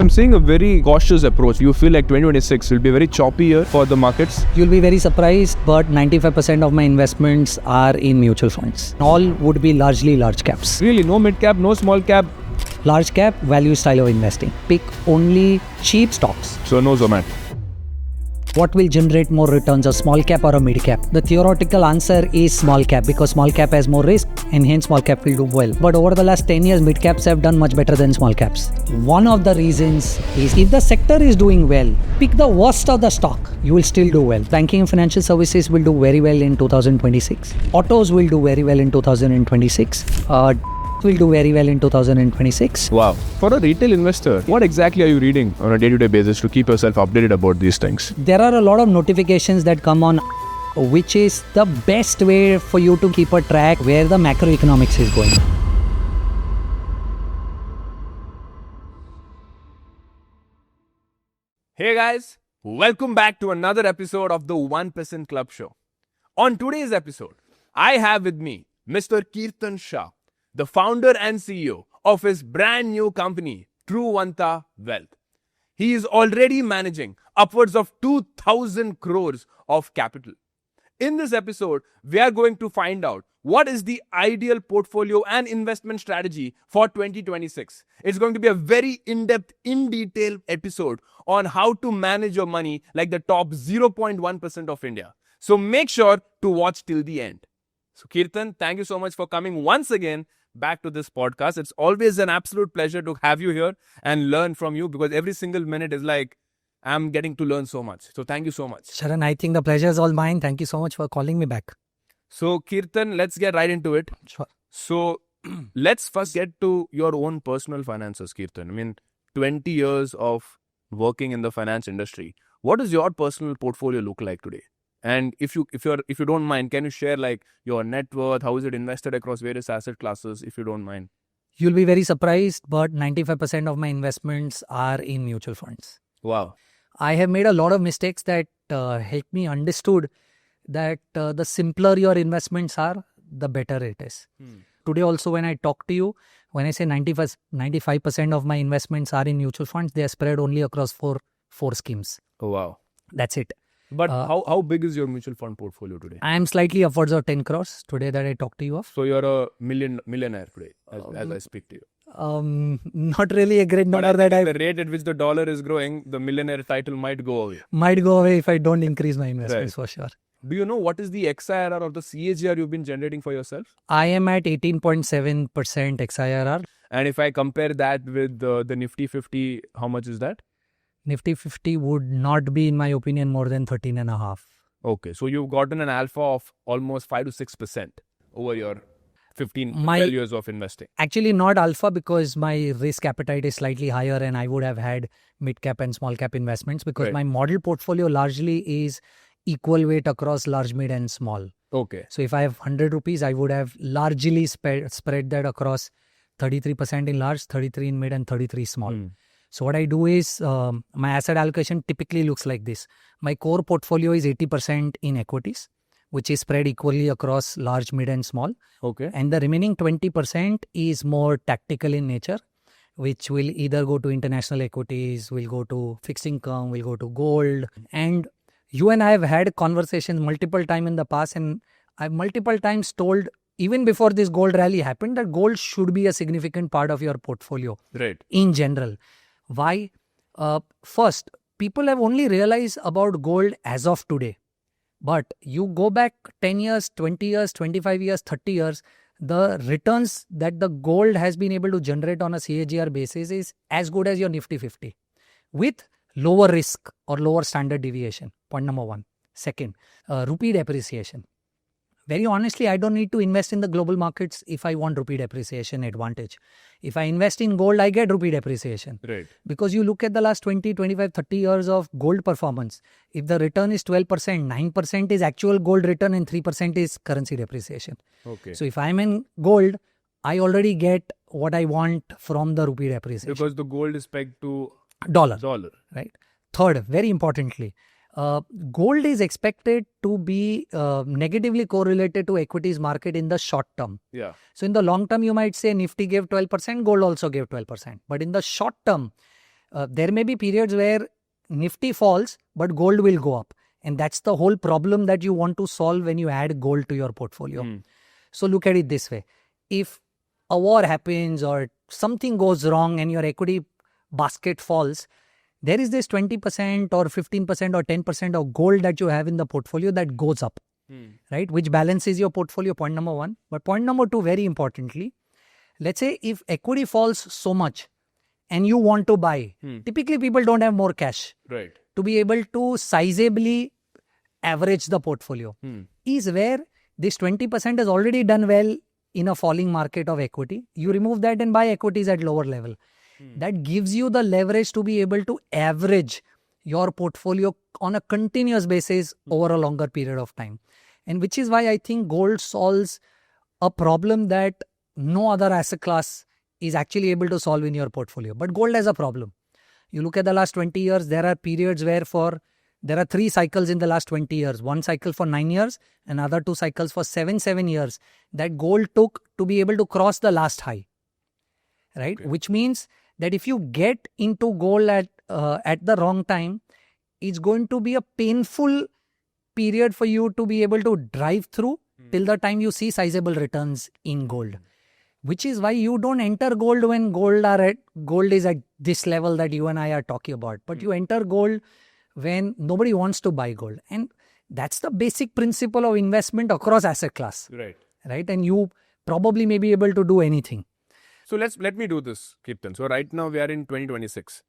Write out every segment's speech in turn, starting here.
I'm seeing a very cautious approach. You feel like 2026 will be a very choppy year for the markets? You'll be very surprised, but 95% of my investments are in mutual funds. All would be largely large caps. Really, no mid cap, no small cap? Large cap, value style of investing. Pick only cheap stocks. So no Zomato. What will generate more returns, a small cap or a mid cap? The theoretical answer is small cap because small cap has more risk and hence small cap will do well. But over the last 10 years, mid caps have done much better than small caps. One of the reasons is if the sector is doing well, pick the worst of the stock, you will still do well. Banking and financial services will do very well in 2026. Autos will do very well in 2026. Will do very well in 2026. Wow. For a retail investor, what exactly are you reading on a day-to-day basis to keep yourself updated about these things? There are a lot of notifications that come on, which is the best way for you to keep a track where the macroeconomics is going. Hey guys, welcome back to another episode of the 1% Club Show. On today's episode, I have with me Mr. Keertan Shah, the founder and CEO of his brand new company, Truvanta Wealth. He is already managing upwards of 2,000 crores of capital. In this episode, we are going to find out what is the ideal portfolio and investment strategy for 2026. It's going to be a very in-depth, in-detail episode on how to manage your money like the top 0.1% of India. So make sure to watch till the end. So Keertan, thank you so much for coming once again back to this podcast. It's always an absolute pleasure to have you here and learn from you because every single minute is like I'm getting to learn so much. So thank you so much. Sharan, I think the pleasure is all mine. Thank you so much for calling me back. So Keertan, let's get right into it. Sure. So let's first get to your own personal finances, Keertan. I mean, 20 years of working in the finance industry. What does your personal portfolio look like today? And if you don't mind, can you share like your net worth? How is it invested across various asset classes? If you don't mind. You'll be very surprised, but 95% of my investments are in mutual funds. Wow. I have made a lot of mistakes that helped me understood that the simpler your investments are, the better it is. Today also when I talk to you, when I say 95% of my investments are in mutual funds, they are spread only across four schemes. Oh, wow. That's it. But how big is your mutual fund portfolio today? I am slightly upwards of 10 crores today that I talk to you of. So you're a millionaire today as I speak to you. Not really a great But number that I the rate at which the dollar is growing, the millionaire title might go away. might go away if I don't increase my investments for sure. Do you know what is the XIRR or the CAGR you've been generating for yourself? I am at 18.7% XIRR. And if I compare that with the Nifty 50, how much is that? Nifty 50 would not be, in my opinion, more than 13.5. Okay, so you've gotten an alpha of almost 5 to 6% over your 12 years of investing. Actually, not alpha because my risk appetite is slightly higher and I would have had mid cap and small cap investments because my model portfolio largely is equal weight across large, mid and small. Okay. So if I have 100 rupees, I would have largely spread that across 33% in large, 33 in mid and 33 small. So what I do is my asset allocation typically looks like this. My core portfolio is 80% in equities, which is spread equally across large, mid and small. Okay. And the remaining 20% is more tactical in nature, which will either go to international equities, will go to fixed income, will go to gold. And you and I have had conversations multiple times in the past and I've multiple times told even before this gold rally happened that gold should be a significant part of your portfolio in general. Why? First, people have only realized about gold as of today. But you go back 10 years, 20 years, 25 years, 30 years, the returns that the gold has been able to generate on a CAGR basis is as good as your Nifty 50 with lower risk or lower standard deviation. Point number one. Second, rupee depreciation. Very honestly, I don't need to invest in the global markets if I want rupee depreciation advantage. If I invest in gold, I get rupee depreciation. Right. Because you look at the last 20, 25, 30 years of gold performance. If the return is 12%, 9% is actual gold return and 3% is currency depreciation. Okay. So if I'm in gold, I already get what I want from the rupee depreciation. Because the gold is pegged to dollar. Right. Third, very importantly, gold is expected to be negatively correlated to equities market in the short term. Yeah. So in the long term, you might say Nifty gave 12%, gold also gave 12%. But in the short term, There may be periods where Nifty falls, but gold will go up. And that's the whole problem that you want to solve when you add gold to your portfolio. So look at it this way. If a war happens or something goes wrong and your equity basket falls, there is this 20% or 15% or 10% of gold that you have in the portfolio that goes up, right? Which balances your portfolio, point number one. But point number two, very importantly, let's say if equity falls so much and you want to buy, typically people don't have more cash Right. to be able to sizably average the portfolio. Is where this 20% has already done well in a falling market of equity. You remove that and buy equities at lower level. That gives you the leverage to be able to average your portfolio on a continuous basis over a longer period of time. And which is why I think gold solves a problem that no other asset class is actually able to solve in your portfolio. But gold has a problem. You look at the last 20 years, there are periods where there are 3 cycles in the last 20 years. One cycle for 9 years, another 2 cycles for 7 years that gold took to be able to cross the last high. Right? Okay. Which means that if you get into gold at the wrong time, it's going to be a painful period for you to be able to drive through till the time you see sizable returns in gold. Which is why you don't enter gold when gold is at this level that you and I are talking about. But you enter gold when nobody wants to buy gold. And that's the basic principle of investment across asset class. Right. Right? And you probably may be able to do anything. So let me do this, Kirtan. So right now we are in 2026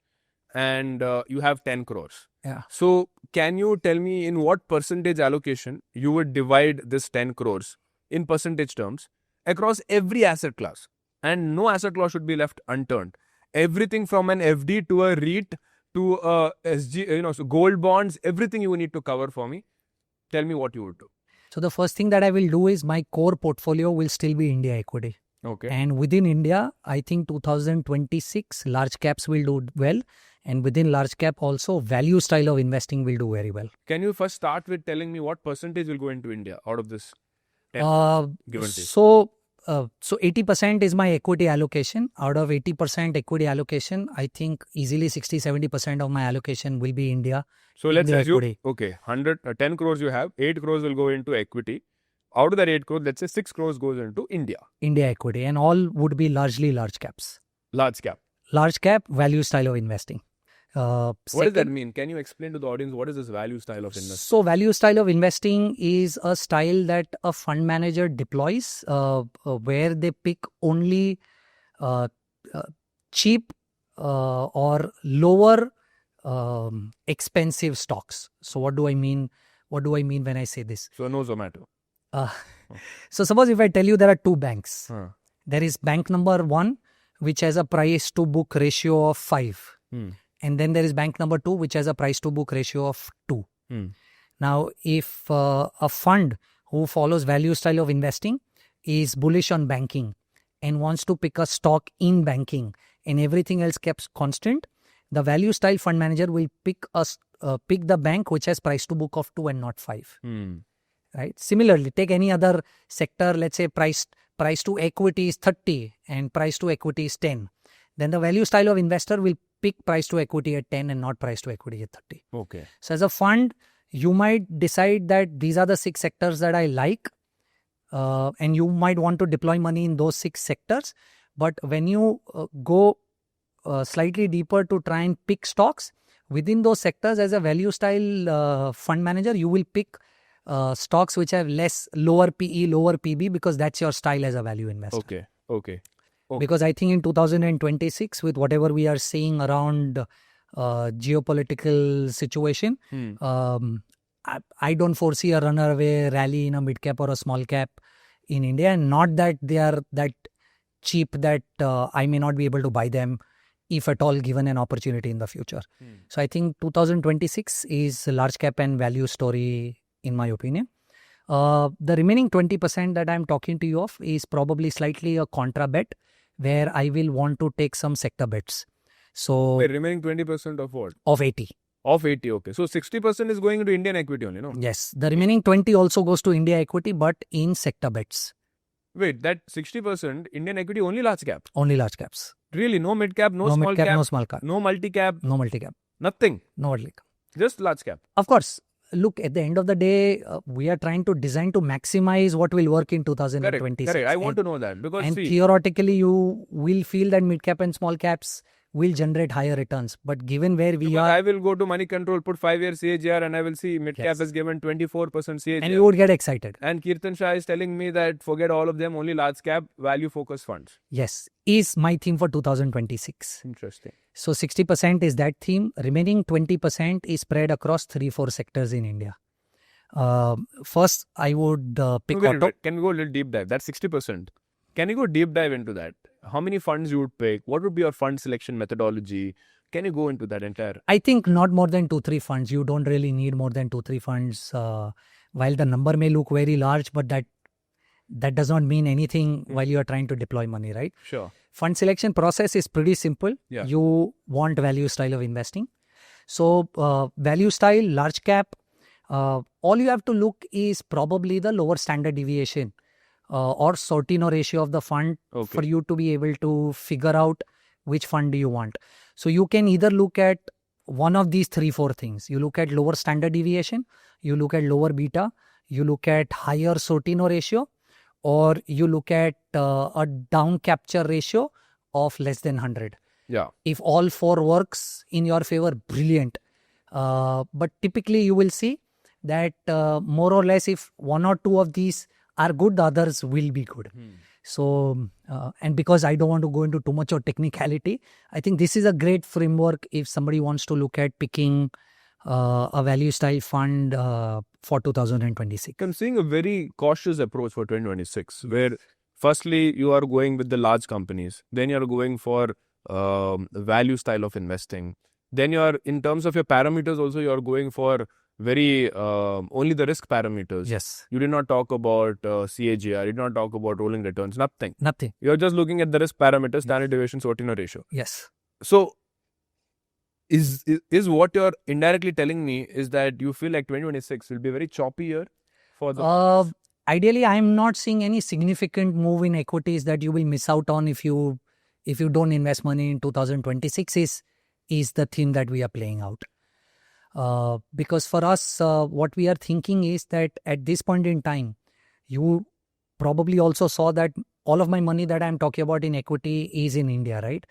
and you have 10 crores. Yeah. So can you tell me in what percentage allocation you would divide this 10 crores in percentage terms across every asset class? And no asset class should be left unturned. Everything from an FD to a REIT to a SG, so gold bonds, everything you need to cover for me. Tell me what you would do. So the first thing that I will do is my core portfolio will still be India equity. Okay. And within India, I think 2026 large caps will do well. And within large cap also, value style of investing will do very well. Can you first start with telling me what percentage will go into India out of this 10, give and take? So 80% is my equity allocation. Out of 80% equity allocation, I think easily 60-70% of my allocation will be India. So let's India assume, equity. okay, 10 crores you have, 8 crores will go into equity. Out of that 8 crores, let's say 6 crores goes into India. India equity. And all would be largely large caps. Large cap. Large cap, value style of investing. What does that mean? Can you explain to the audience what is this value style of investing? So value style of investing is a style that a fund manager deploys where they pick only cheap or lower expensive stocks. So what do I mean? What do I mean when I say this? So no Zomato. So suppose if I tell you there are 2 banks. Huh. There is bank number 1 which has a price to book ratio of 5. And then there is bank number 2 which has a price to book ratio of 2. Now if a fund who follows value style of investing is bullish on banking and wants to pick a stock in banking and everything else kept constant, the value style fund manager will pick the bank which has price to book of 2 and not 5. Right? Similarly, take any other sector, let's say price to equity is 30 and price to equity is 10. Then the value style of investor will pick price to equity at 10 and not price to equity at 30. Okay. So as a fund, you might decide that these are the 6 sectors that I like and you might want to deploy money in those 6 sectors. But when you go slightly deeper to try and pick stocks within those sectors as a value style fund manager, you will pick stocks which have lower PE, lower PB because that's your style as a value investor. Okay. Because I think in 2026 with whatever we are seeing around geopolitical situation, I don't foresee a runaway rally in a mid cap or a small cap in India. And not that they are that cheap that I may not be able to buy them if at all given an opportunity in the future. So I think 2026 is a large cap and value story in my opinion. The remaining 20% that I'm talking to you of is probably slightly a contra bet where I will want to take some sector bets. So Wait, remaining 20% of what? Of 80. Of 80, okay. So 60% is going into Indian equity only, no? Yes. The remaining 20 also goes to India equity but in sector bets. Wait, that 60% Indian equity only large cap? Only large caps. Really? No mid cap, no No small mid cap, cap, no small cap, no multi cap, no multi cap, nothing. no early cap. Just large cap. Of course, look, at the end of the day, we are trying to design to maximize what will work in 2026. Correct. I want to know that because And see, theoretically, you will feel that mid cap and small caps will generate higher returns. But given where we because are, I will go to Money Control, put 5-year CAGR, and I will see mid cap Yes. has given 24% CAGR. and you would get excited. And Kirtan Shah is telling me that forget all of them, only large cap, value focused funds. Yes, is my theme for 2026. Interesting. So 60% is that theme. Remaining 20% is spread across 3-4 sectors in India. First, I would pick Wait, auto. can we go a little deep dive? That's 60%. Can you go deep dive into that? How many funds you would pick? What would be your fund selection methodology? Can you go into that entire? I think not more than 2-3 funds. You don't really need more than 2-3 funds. While the number may look very large, but that does not mean anything while you are trying to deploy money, right? Sure. Fund selection process is pretty simple. Yeah. You want value style of investing. So value style, large cap, all you have to look is probably the lower standard deviation or Sortino ratio of the fund Okay. for you to be able to figure out which fund do you want. So you can either look at one of these 3-4 things. You look at lower standard deviation, you look at lower beta, you look at higher Sortino ratio, or you look at a down capture ratio of less than 100. Yeah. If all 4 works in your favor, brilliant. But typically you will see that more or less if 1 or 2 of these are good, the others will be good. So, and because I don't want to go into too much of technicality, I think this is a great framework if somebody wants to look at picking a value style fund for 2026. I'm seeing a very cautious approach for 2026, where firstly you are going with the large companies, then you are going for value style of investing, then you are in terms of your parameters also you are going for very only the risk parameters. Yes. You did not talk about CAGR, you did not talk about rolling returns, nothing. Nothing. You are just looking at the risk parameters, standard deviation, Sortino ratio. Yes. So, is what you're indirectly telling me is that you feel like 2026 will be a very choppy year for the Ideally, I'm not seeing any significant move in equities that you will miss out on if you don't invest money in 2026 is the theme that we are playing out. Because for us, what we are thinking is that at this point in time, you probably also saw that all of my money that I'm talking about in equity is in India, right?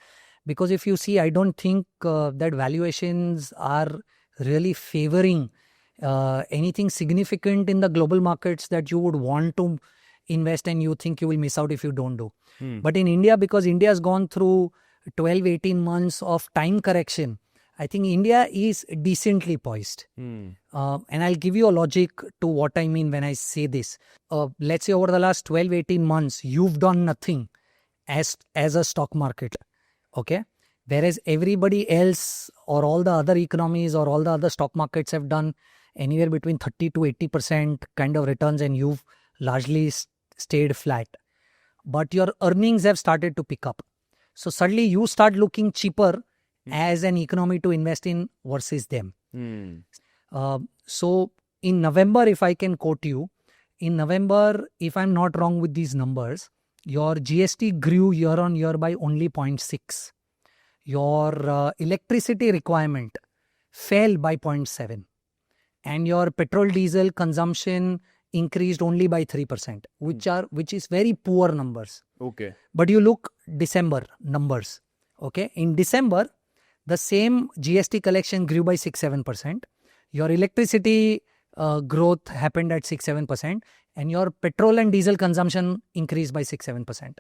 Because if you see, I don't think that valuations are really favoring anything significant in the global markets that you would want to invest and you think you will miss out if you don't do. But in India, because India has gone through 12-18 months of time correction, I think India is decently poised. And I'll give you a logic to what I mean when I say this. Let's say over the last 12-18 months, you've done nothing as a stock market. Okay? Whereas everybody else or all the other economies or all the other stock markets have done anywhere between 30 to 80% kind of returns and you've largely stayed flat. But your earnings have started to pick up. So suddenly you start looking cheaper as an economy to invest in versus them. So in November, if I can quote you, in November, if I'm not wrong with these numbers, your GST grew year on year by only 0.6. Your electricity requirement fell by 0.7. And your petrol diesel consumption increased only by 3%, which is very poor numbers. Okay. But you look December numbers. Okay. In December, the same GST collection grew by 6-7%. Your electricity growth happened at 6-7%, and your petrol and diesel consumption increased by 6-7%,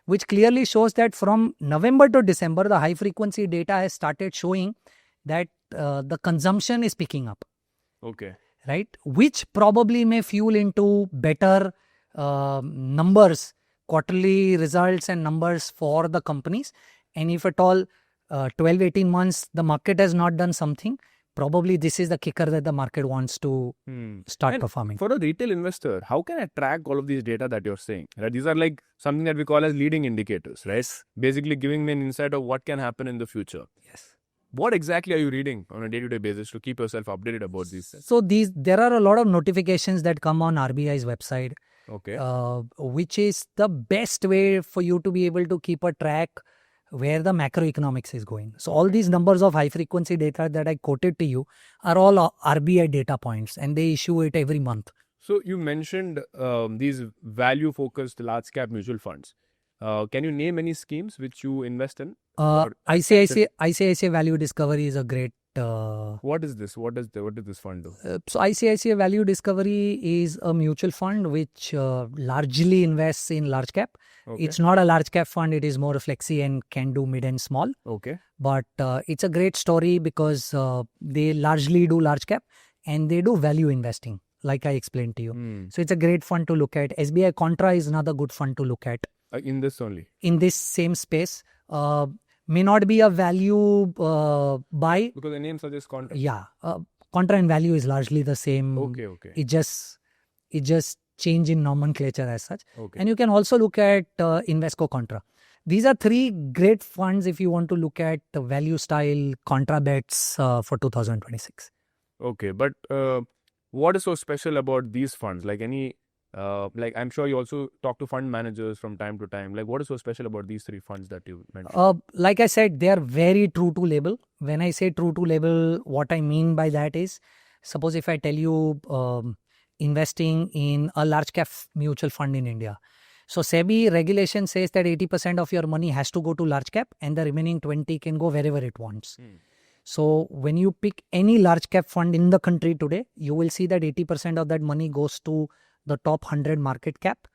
which clearly shows that from November to December, the high frequency data has started showing that the consumption is picking up. Okay. Right? Which probably may fuel into better numbers, quarterly results and numbers for the companies. And if at all 12-18 months, the market has not done something, probably this is the kicker that the market wants to start And performing. For a retail investor, how can I track all of these data that you're saying? Right? These are like something that we call as leading indicators, right? Basically giving me an insight of what can happen in the future. Yes. What exactly are you reading on a day-to-day basis to keep yourself updated about these things? So there are a lot of notifications that come on RBI's website. Okay. which is the best way for you to be able to keep a track where the macroeconomics is going. So all these numbers of high frequency data that I quoted to you are all RBI data points, and they issue it every month. So you mentioned these value-focused large-cap mutual funds. Can you name any schemes which you invest in? ICICI Value Discovery is a great. What is this? What does this fund do? So ICICI Value Discovery is a mutual fund which largely invests in large cap. Okay. It's not a large cap fund. It is more flexi and can do mid and small. Okay. But it's a great story because they largely do large cap and they do value investing, like I explained to you. So it's a great fund to look at. SBI Contra is another good fund to look at. In this only? In this same space. May not be a value buy. Because the name suggests Contra. Yeah. Contra and value is largely the same. Okay. It just change in nomenclature as such. Okay. And you can also look at Invesco Contra. These are three great funds if you want to look at the value style Contra bets for 2026. Okay. But what is so special about these funds? Like any... like I'm sure you also talk to fund managers from time to time. Like what is so special about these three funds that you mentioned? Like I said, they are very true to label. When I say true to label, what I mean by that is, suppose if I tell you investing in a large cap mutual fund in India. So SEBI regulation says that 80% of your money has to go to large cap and the remaining 20 can go wherever it wants. So when you pick any large cap fund in the country today, you will see that 80% of that money goes to the top 100 market cap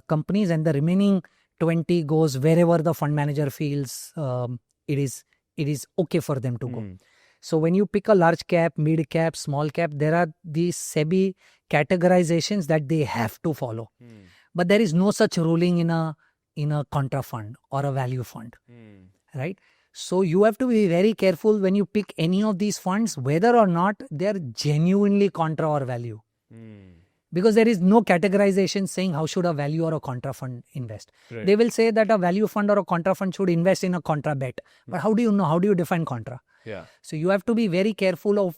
companies and the remaining 20 goes wherever the fund manager feels it is okay for them to go. So when you pick a large cap, mid cap, small cap, there are these SEBI categorizations that they have to follow. But there is no such ruling in a contra fund or a value fund, right? So you have to be very careful when you pick any of these funds, whether or not they are genuinely contra or value. Because there is no categorization saying how should a value or a contra fund invest. Right. They will say that a value fund or a contra fund should invest in a contra bet. But how do you know? How do you define contra? Yeah. So you have to be very careful of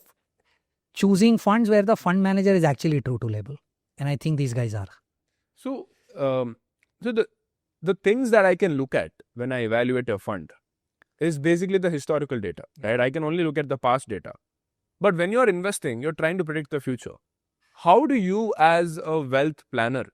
choosing funds where the fund manager is actually true to label. And I think these guys are. So, the things that I can look at when I evaluate a fund is basically the historical data, right? I can only look at the past data. But when you're investing, you're trying to predict the future. How do you, as a wealth planner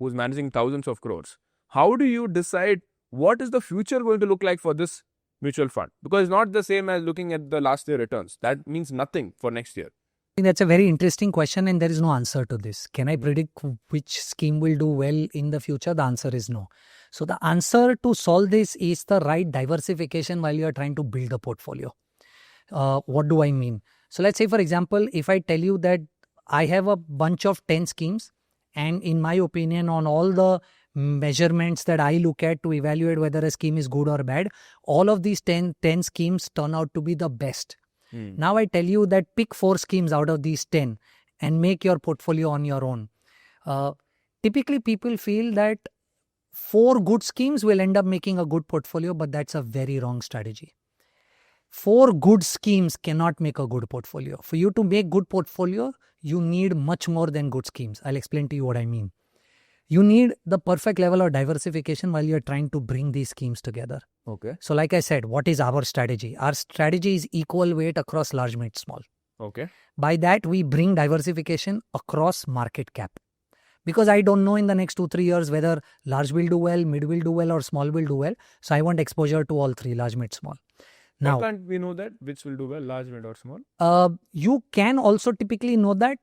who's managing thousands of crores, how do you decide what is the future going to look like for this mutual fund? Because it's not the same as looking at the last year returns. That means nothing for next year. I think that's a very interesting question and there is no answer to this. Can I predict which scheme will do well in the future? The answer is no. So the answer to solve this is the right diversification while you are trying to build a portfolio. What do I mean? So let's say, for example, if I tell you that I have a bunch of 10 schemes and in my opinion on all the measurements that I look at to evaluate whether a scheme is good or bad, all of these 10 schemes turn out to be the best. Now I tell you that pick 4 schemes out of these 10 and make your portfolio on your own. Typically people feel that 4 good schemes will end up making a good portfolio, but that's a very wrong strategy. 4 good schemes cannot make a good portfolio. For you to make good portfolio, you need much more than good schemes. I'll explain to you what I mean. You need the perfect level of diversification while you're trying to bring these schemes together. Okay. So like I said, what is our strategy? Our strategy is equal weight across large, mid, small. Okay. By that, we bring diversification across market cap. Because I don't know in the next 2-3 years whether large will do well, mid will do well or small will do well. So I want exposure to all 3, large, mid, small. Now, why can't we know that? Which will do well, large, mid or small? You can also typically know that,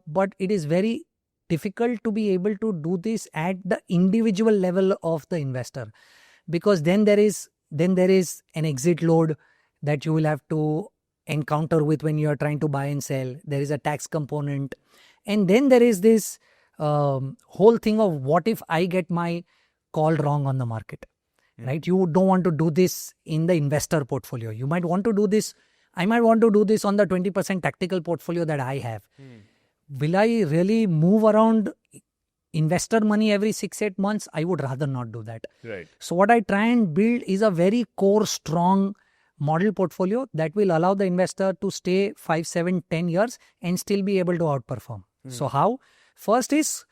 but it is very difficult to be able to do this at the individual level of the investor. Because then there is an exit load that you will have to encounter with when you are trying to buy and sell. There is a tax component. And then there is this whole thing of what if I get my call wrong on the market, right? You don't want to do this in the investor portfolio. You might want to do this. I might want to do this on the 20% tactical portfolio that I have. Will I really move around investor money every 6-8 months? I would rather not do that. Right. So what I try and build is a very core, strong model portfolio that will allow the investor to stay 5, 7, 10 years and still be able to outperform. So how? First is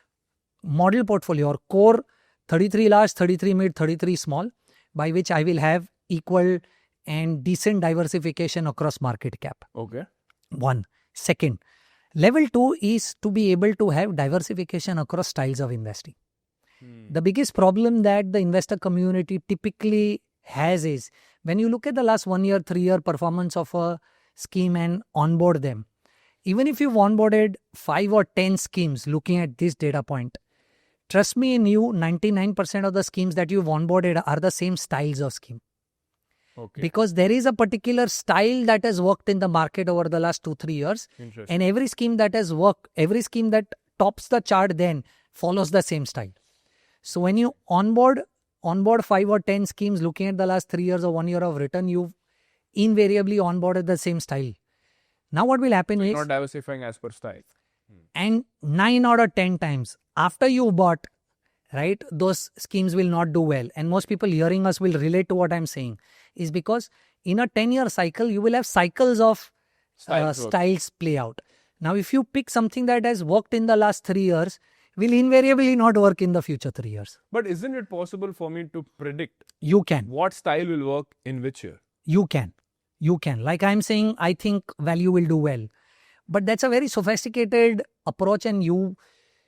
model portfolio or core 33 large, 33 mid, 33 small, by which I will have equal and decent diversification across market cap. Okay. One. Second, level 2 is to be able to have diversification across styles of investing. The biggest problem that the investor community typically has is when you look at the last 1 year, 3 year performance of a scheme and onboard them, even if you've onboarded 5 or 10 schemes looking at this data point, trust me in you, 99% of the schemes that you've onboarded are the same styles of scheme. Okay. Because there is a particular style that has worked in the market over the last 2-3 years. Interesting. And every scheme that has worked, every scheme that tops the chart then follows the same style. So when you onboard 5 or 10 schemes looking at the last 3 years or 1 year of return, you've invariably onboarded the same style. Now what will happen is, Not diversifying as per style. and 9 out of 10 times after you bought, right, those schemes will not do well. And most people hearing us will relate to what I'm saying, is because in a 10-year cycle, you will have cycles of styles play out. Now, if you pick something that has worked in the last 3 years, will invariably not work in the future 3 years. But isn't it possible for me to predict You can. what style will work in which year? You can. Like I'm saying, I think value will do well. But that's a very sophisticated approach, and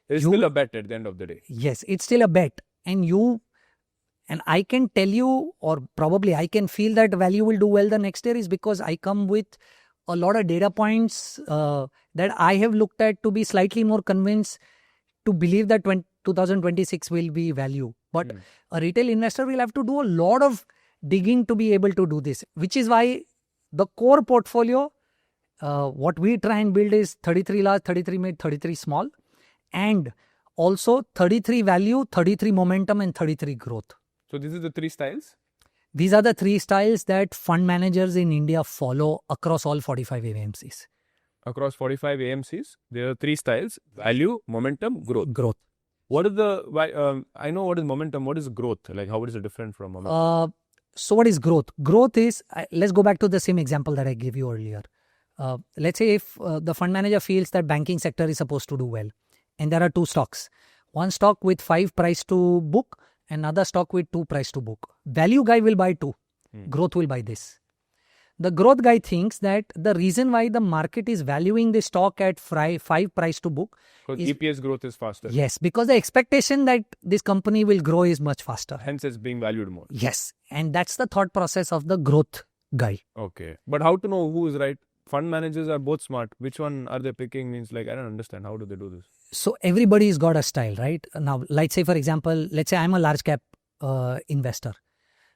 It's still a bet at the end of the day. yes, it's still a bet. And I can tell you, or probably I can feel that value will do well the next year is because I come with a lot of data points that I have looked at to be slightly more convinced to believe that 2026 will be value. But a retail investor will have to do a lot of digging to be able to do this, which is why the core portfolio, what we try and build is 33 large, 33 mid, 33 small, and also 33 value, 33 momentum, and 33 growth. So this is the 3 styles? These are the 3 styles that fund managers in India follow across all 45 AMCs. Across 45 AMCs, there are 3 styles: value, momentum, growth. Growth. What is the, I know what is momentum, what is growth? Like how is it different from momentum? So what is growth? Growth is, let's go back to the same example that I gave you earlier. Let's say if the fund manager feels that banking sector is supposed to do well, and there are 2 stocks. One stock with 5 price to book, another stock with 2 price to book. Value guy will buy 2. Growth will buy this. The growth guy thinks that the reason why the market is valuing the stock at 5 price to book Because is, EPS growth is faster. yes, because the expectation that this company will grow is much faster. Hence it's being valued more. Yes, and that's the thought process of the growth guy. Okay. But how to know who is right? Fund managers are both smart. Which one are they picking? Means like, I don't understand. How do they do this? So everybody's got a style, right? Now, let's say, for example, let's say I'm a large cap investor.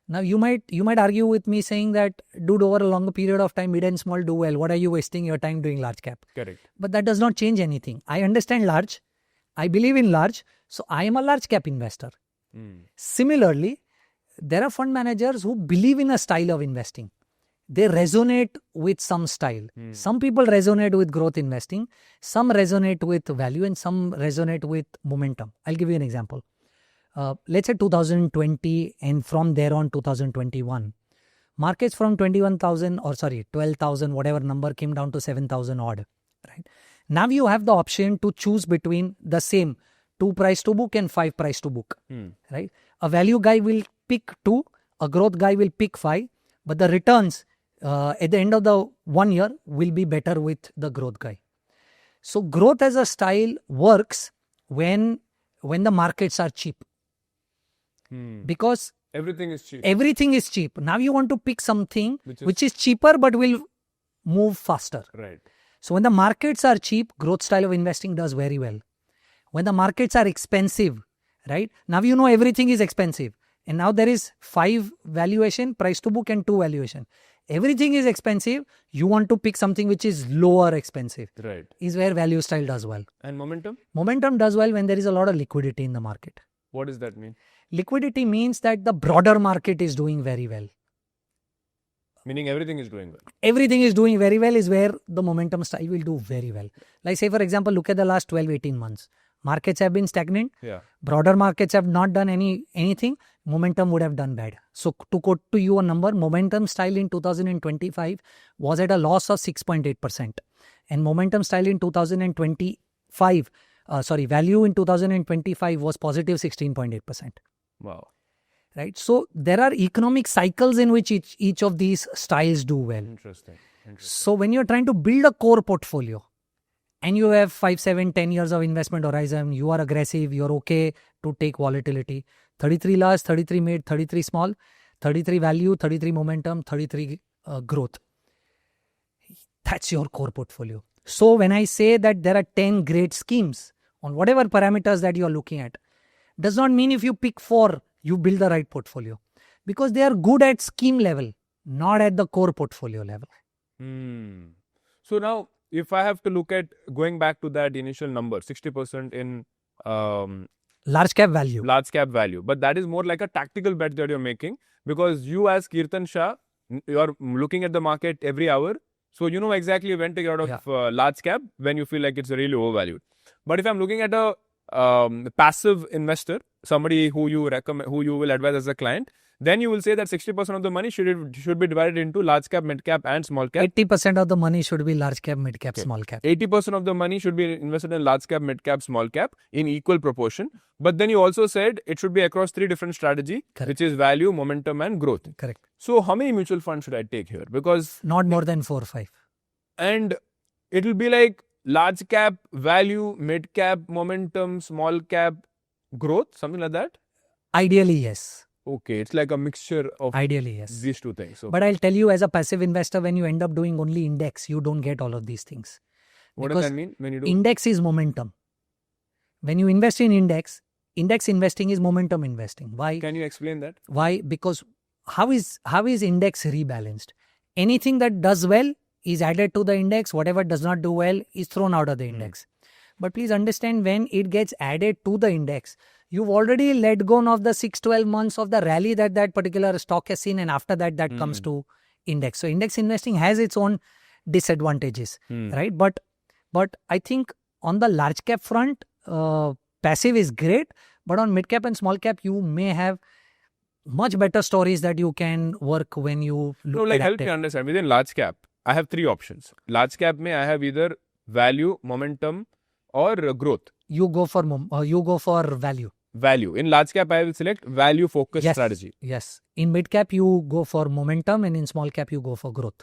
Now, you might argue with me saying that, dude, over a longer period of time, mid and small do well. What are you wasting your time doing large cap? Correct. But that does not change anything. I understand large. I believe in large. So I am a large cap investor. Similarly, there are fund managers who believe in a style of investing. They resonate with some style. Some people resonate with growth investing. Some resonate with value, and some resonate with momentum. I'll give you an example. Let's say 2020 and from there on 2021. Markets from 12,000, whatever number, came down to 7,000 odd. Right? Now you have the option to choose between the same 2 price to book and 5 price to book. Right? A value guy will pick 2, a growth guy will pick 5, but the returns at the end of the 1 year will be better with the growth guy. So growth as a style works when the markets are cheap. Because Everything is cheap. everything is cheap. Now you want to pick something which is cheaper but will move faster. Right. So when the markets are cheap, growth style of investing does very well. When the markets are expensive, right? Now you know everything is expensive. And now there is 5 valuation, price to book, and 2 valuation. Everything is expensive. You want to pick something which is lower expensive. Right. Is where value style does well. And momentum? Momentum does well when there is a lot of liquidity in the market. What does that mean? Liquidity means that the broader market is doing very well. Meaning everything is doing well. Everything is doing very well is where the momentum style will do very well. Like say, for example, look at the last 12-18 months. Markets have been stagnant. Yeah. Broader markets have not done anything. Momentum would have done bad. So to quote to you a number, momentum style in 2025 was at a loss of 6.8%. And momentum style in 2025 value in 2025 was positive 16.8%. Wow. Right? So there are economic cycles in which each of these styles do well. Interesting. So when you're trying to build a core portfolio and you have 5, 7, 10 years of investment horizon, you are aggressive, you're okay to take volatility. 33 large, 33 mid, 33 small, 33 value, 33 momentum, 33 growth. That's your core portfolio. So when I say that there are 10 great schemes on whatever parameters that you're looking at, does not mean if you pick 4, you build the right portfolio. Because they are good at scheme level, not at the core portfolio level. So now, if I have to look at going back to that initial number, 60% in large cap value. Large cap value. But that is more like a tactical bet that you're making, because you as Keertan Shah, you're looking at the market every hour. So you know exactly when to get out of large cap when you feel like it's really overvalued. But if I'm looking at a passive investor, somebody who you recommend, who you will advise as a client, then you will say that 60% of the money should be divided into large cap, mid cap and small cap. 80% of the money should be large cap, mid cap, small cap. 80% of the money should be invested in large cap, mid cap, small cap in equal proportion. But then you also said it should be across 3 different strategies, which is value, momentum and growth. Correct. So how many mutual funds should I take here? Because not more than 4 or 5. And it will be like large cap, value, mid cap, momentum, small cap, growth, something like that? Ideally, yes. Okay, it's like a mixture of ideally, yes, these two things. But I'll tell you, as a passive investor, when you end up doing only index, you don't get all of these things. What does that mean when you do? Index is momentum. When you invest in index investing is momentum investing. Why? Can you explain that? Why? Because how is index rebalanced? Anything that does well is added to the index. Whatever does not do well is thrown out of the index. But please understand, when it gets added to the index, you've already let go of the 6-12 months of the rally that particular stock has seen, and after that comes to index. So index investing has its own disadvantages, right? But I think on the large cap front, passive is great, but on mid cap and small cap, you may have much better stories that you can work when you look at help me understand. Within large cap, I have 3 options. Large cap I have either value, momentum or growth. You go for value. Value. In large cap, I will select value focused strategy. Yes. In mid cap, you go for momentum, and in small cap, you go for growth.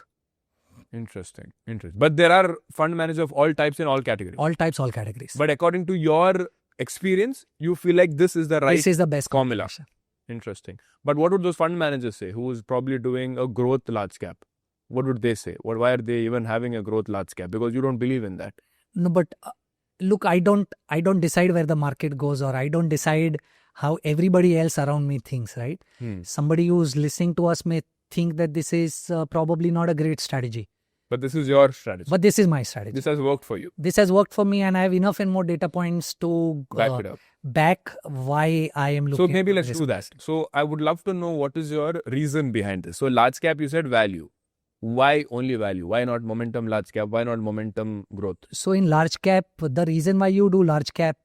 Interesting. But there are fund managers of all types in all categories. All types, all categories. But according to your experience, you feel like this is the right This is the best formula. Interesting. But what would those fund managers say who is probably doing a growth large cap? What would they say? Why are they even having a growth large cap? Because you don't believe in that. No, but look, I don't decide where the market goes, or I don't decide how everybody else around me thinks, right? Somebody who's listening to us may think that this is probably not a great strategy. But this is your strategy. But this is my strategy. This has worked for you. This has worked for me, and I have enough and more data points to back it up. Back why I am looking. So maybe let's do that. So I would love to know what is your reason behind this. So large cap, you said value. Why only value? Why not momentum large cap? Why not momentum growth? So in large cap, the reason why you do large cap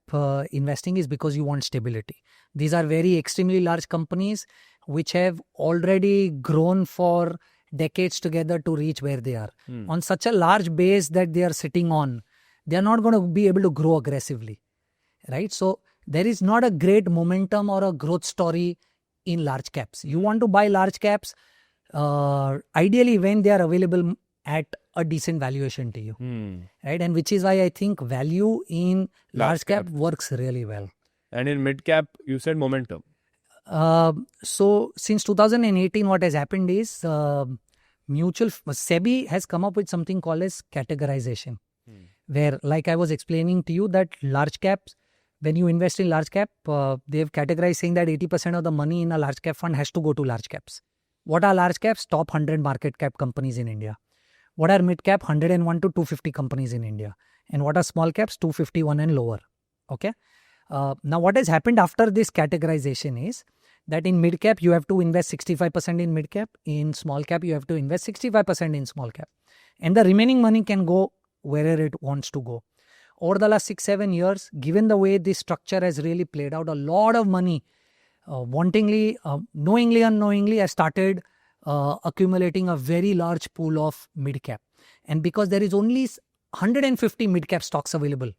investing is because you want stability. These are very extremely large companies which have already grown for decades together to reach where they are. On such a large base that they are sitting on, they are not going to be able to grow aggressively, right? So there is not a great momentum or a growth story in large caps. You want to buy large caps ideally when they are available at a decent valuation to you, right? And which is why I think value in large cap works really well. And in mid cap, you said momentum. So since 2018, what has happened is SEBI has come up with something called as categorization, where, like I was explaining to you, that large caps, when you invest in large cap, they've categorized saying that 80% of the money in a large cap fund has to go to large caps. What are large caps? Top 100 market cap companies in India. What are mid cap? 101 to 250 companies in India. And what are small caps? 251 and lower. Okay. Now what has happened after this categorization is that in mid cap, you have to invest 65% in mid cap. In small cap, you have to invest 65% in small cap. And the remaining money can go wherever it wants to go. Over the last 6-7 years, given the way this structure has really played out, a lot of money, knowingly, unknowingly, I started accumulating a very large pool of mid cap. And because there is only 150 mid cap stocks available,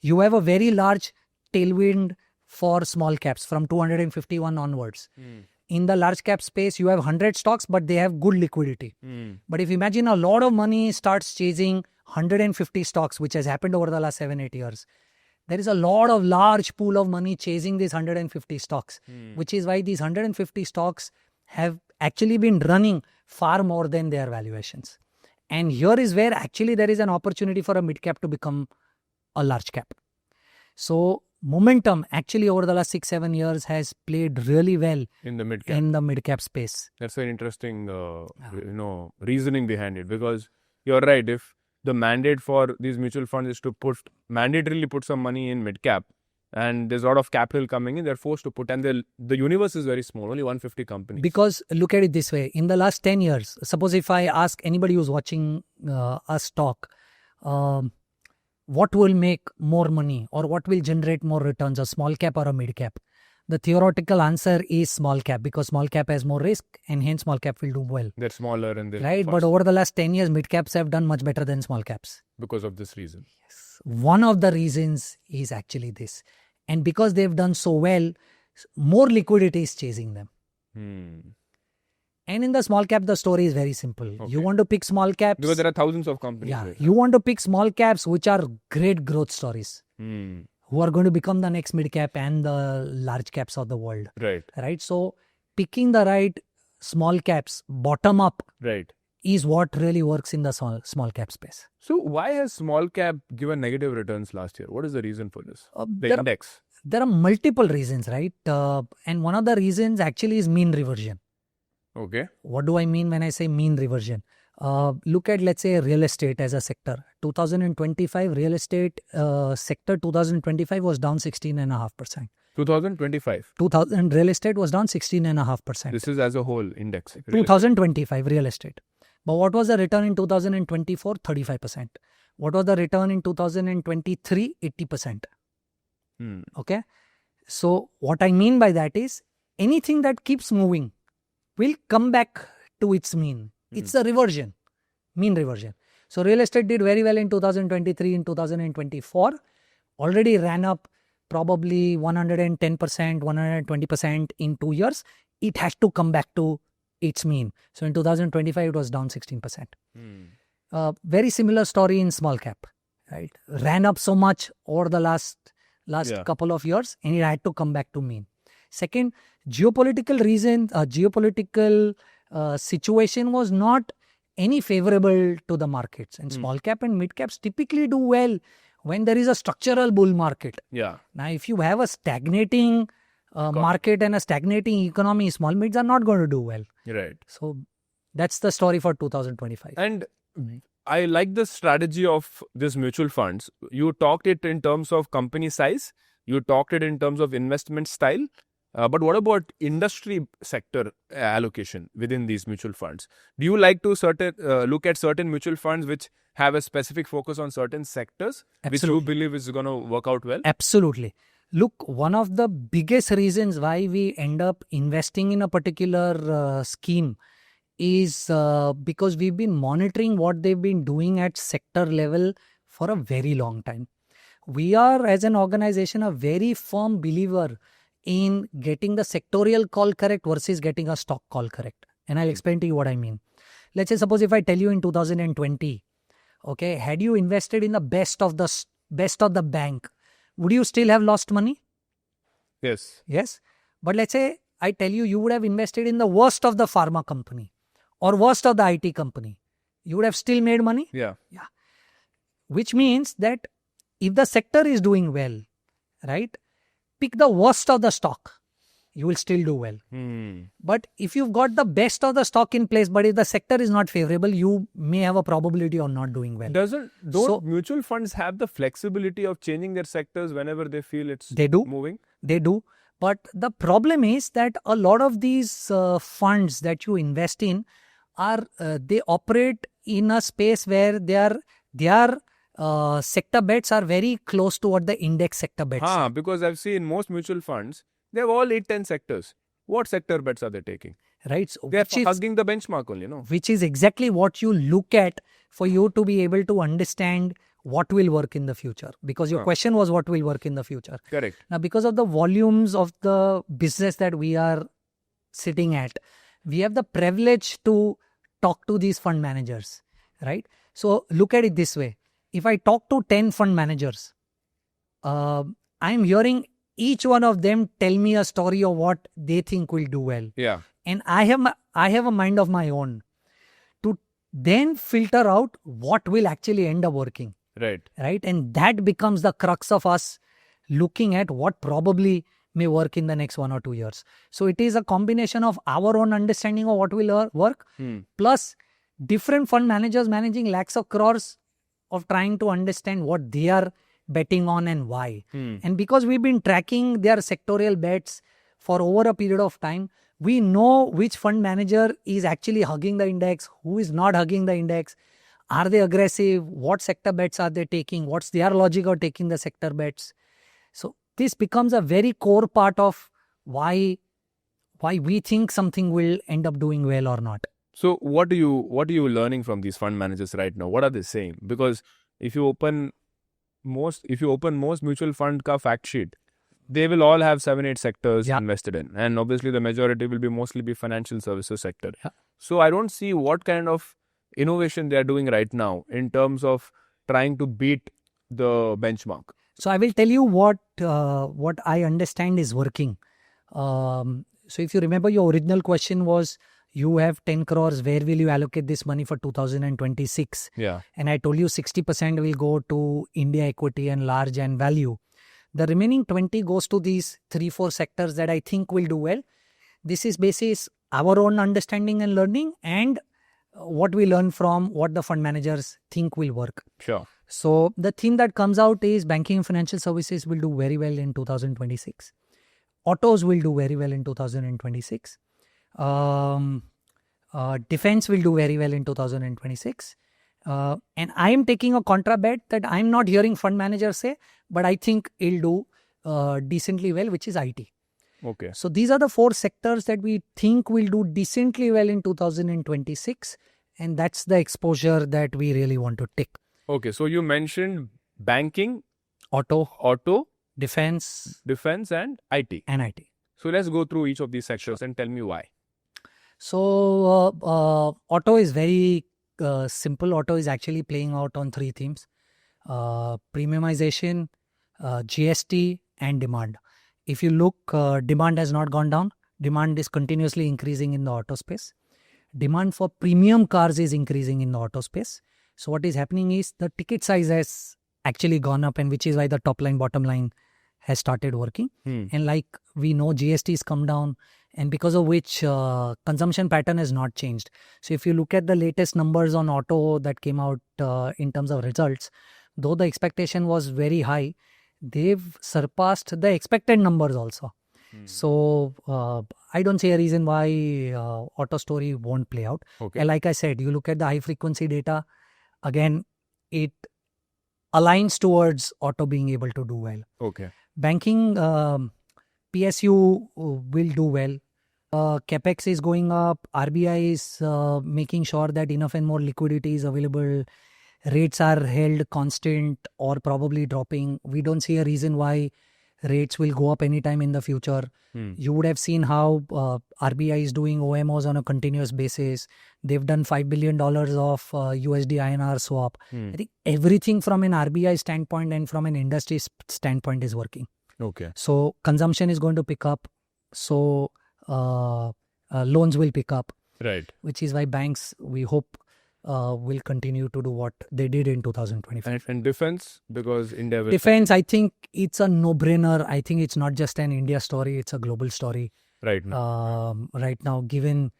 you have a very large tailwind for small caps from 251 onwards. In the large cap space, you have 100 stocks, but they have good liquidity. But if you imagine a lot of money starts chasing 150 stocks, which has happened over the last 7-8 years, there is a lot of large pool of money chasing these 150 stocks, which is why these 150 stocks have actually been running far more than their valuations. And here is where actually there is an opportunity for a mid cap to become a large cap. So momentum actually over the last 6-7 years has played really well In the mid cap. in the mid cap space. That's an interesting, reasoning behind it, because you're right. If the mandate for these mutual funds is to mandatorily put some money in mid cap, and there's a lot of capital coming in, they're forced to put, and the universe is very small, only 150 companies. Because look at it this way, in the last 10 years, suppose if I ask anybody who's watching us talk, what will make more money or what will generate more returns, a small cap or a mid cap? The theoretical answer is small cap, because small cap has more risk and hence small cap will do well. They're smaller and they're Right, fast but over the last 10 years, mid caps have done much better than small caps. because of this reason. One of the reasons is actually this. And because they've done so well, more liquidity is chasing them. And in the small cap, the story is very simple. Okay. You want to pick small caps. Because there are thousands of companies. Yeah, right? you want to pick small caps which are great growth stories, who are going to become the next mid cap and the large caps of the world. Right. Right. So picking the right small caps bottom up Right. is what really works in the small cap space. So why has small cap given negative returns last year? What is the reason for this? The There are- index. There are multiple reasons, right? And one of the reasons actually is mean reversion. Okay. What do I mean when I say mean reversion? Look at, let's say, real estate as a sector. 2025 real estate sector 2025 was down 16.5%. 2025. 2000 real estate was down 16.5%. This is as a whole index. 2025 real estate. But what was the return in 2024? 35%. What was the return in 2023? 80%. Okay. So what I mean by that is anything that keeps moving will come back to its mean. It's a reversion, mean reversion. So real estate did very well in 2023, in 2024, already ran up probably 110%, 120% in 2 years. It has to come back to its mean. So in 2025, it was down 16%. Very similar story in small cap, right? Ran up so much over the last couple of years, and it had to come back to mean. Second, geopolitical situation was not any favorable to the markets. And small cap and mid caps typically do well when there is a structural bull market. Yeah. Now, if you have a stagnating market and a stagnating economy, small mids are not going to do well. Right. So that's the story for 2025. And I like the strategy of this mutual funds. You talked it in terms of company size. You talked it in terms of investment style. But what about industry sector allocation within these mutual funds? Do you like to look at certain mutual funds which have a specific focus on certain sectors, which you believe is going to work out well? Absolutely. Look, one of the biggest reasons why we end up investing in a particular scheme is because we've been monitoring what they've been doing at sector level for a very long time. We are, as an organization, a very firm believer in getting the sectorial call correct versus getting a stock call correct. And I'll explain to you what I mean. Let's say, suppose if I tell you in 2020, okay, had you invested in the best of the bank, would you still have lost money? Yes. Yes. But let's say I tell you, you would have invested in the worst of the pharma company or worst of the IT company. You would have still made money. Yeah. Which means that if the sector is doing well, right, pick the worst of the stock, you will still do well. But if you've got the best of the stock in place, but if the sector is not favorable, you may have a probability of not doing well. Don't mutual funds have the flexibility of changing their sectors whenever they feel it's moving? They do. But the problem is that a lot of these funds that you invest in they operate in a space where their sector bets are very close to what the index sector bets. Because I've seen most mutual funds, they have all 8-10 sectors. What sector bets are they taking? Right. So They're hugging the benchmark only, no? Which is exactly what you look at for you to be able to understand what will work in the future, because your question was what will work in the future. Correct. Now, because of the volumes of the business that we are sitting at, we have the privilege to talk to these fund managers, right? So look at it this way. If I talk to 10 fund managers, I'm hearing each one of them tell me a story of what they think will do well. Yeah. And I have a mind of my own to then filter out what will actually end up working. Right. Right? And that becomes the crux of us looking at what probably may work in the next 1 or 2 years. So it is a combination of our own understanding of what will work, plus different fund managers managing lakhs of crores of trying to understand what they are betting on and why. And because we've been tracking their sectorial bets for over a period of time, we know which fund manager is actually hugging the index, who is not hugging the index. Are they aggressive? What sector bets are they taking? What's their logic of taking the sector bets? So this becomes a very core part of why we think something will end up doing well or not. So what are you learning from these fund managers right now? What are they saying? Because if you open most mutual fund ka fact sheet, they will all have 7-8 sectors invested in, and obviously the majority will be mostly financial services sector. So I don't see what kind of innovation they are doing right now in terms of trying to beat the benchmark. So I will tell you what I understand is working. So if you remember, your original question was, you have 10 crores, where will you allocate this money for 2026? Yeah. And I told you 60% will go to India equity and large and value. The remaining 20 goes to these 3-4 sectors that I think will do well. This is basis our own understanding and learning, and what we learn from what the fund managers think will work. Sure. So the theme that comes out is banking and financial services will do very well in 2026. Autos will do very well in 2026. Defense will do very well in 2026. And I am taking a contra bet that I'm not hearing fund managers say, but I think it'll do decently well, which is IT. Okay. So these are the 4 sectors that we think will do decently well in 2026. And that's the exposure that we really want to take. Okay. So you mentioned banking, Auto, defense, and IT. and IT. So let's go through each of these sectors and tell me why. So auto is very simple. Auto is actually playing out on 3 themes: premiumization, GST, and demand. If you look, demand has not gone down. Demand is continuously increasing in the auto space. Demand for premium cars is increasing in the auto space. So what is happening is the ticket size has actually gone up, and which is why the top line, bottom line has started working. And like we know, GST has come down, and because of which consumption pattern has not changed. So if you look at the latest numbers on auto that came out in terms of results, though the expectation was very high, they've surpassed the expected numbers also. So I don't see a reason why auto story won't play out. Okay. And like I said, you look at the high frequency data, again, it aligns towards auto being able to do well. Okay. Banking, PSU will do well. CapEx is going up. RBI is making sure that enough and more liquidity is available. Rates are held constant or probably dropping. We don't see a reason why rates will go up anytime in the future. You would have seen how RBI is doing OMOs on a continuous basis. They've done $5 billion of USD INR swap. I think everything from an RBI standpoint and from an industry standpoint is working. Okay. So consumption is going to pick up. So loans will pick up. Right. Which is why banks, we hope, will continue to do what they did in 2025. And defense, because India will... Defense, I think it's a no-brainer. I think it's not just an India story, it's a global story. Right now. Right now, given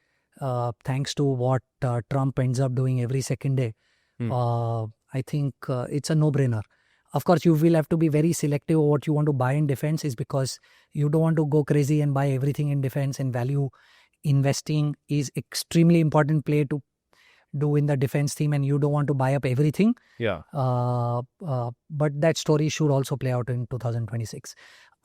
thanks to what Trump ends up doing every second day, I think it's a no-brainer. Of course, you will have to be very selective of what you want to buy in defense, is because you don't want to go crazy and buy everything in defense, and value investing is extremely important play to do in the defense theme, and you don't want to buy up everything. Yeah. But that story should also play out in 2026.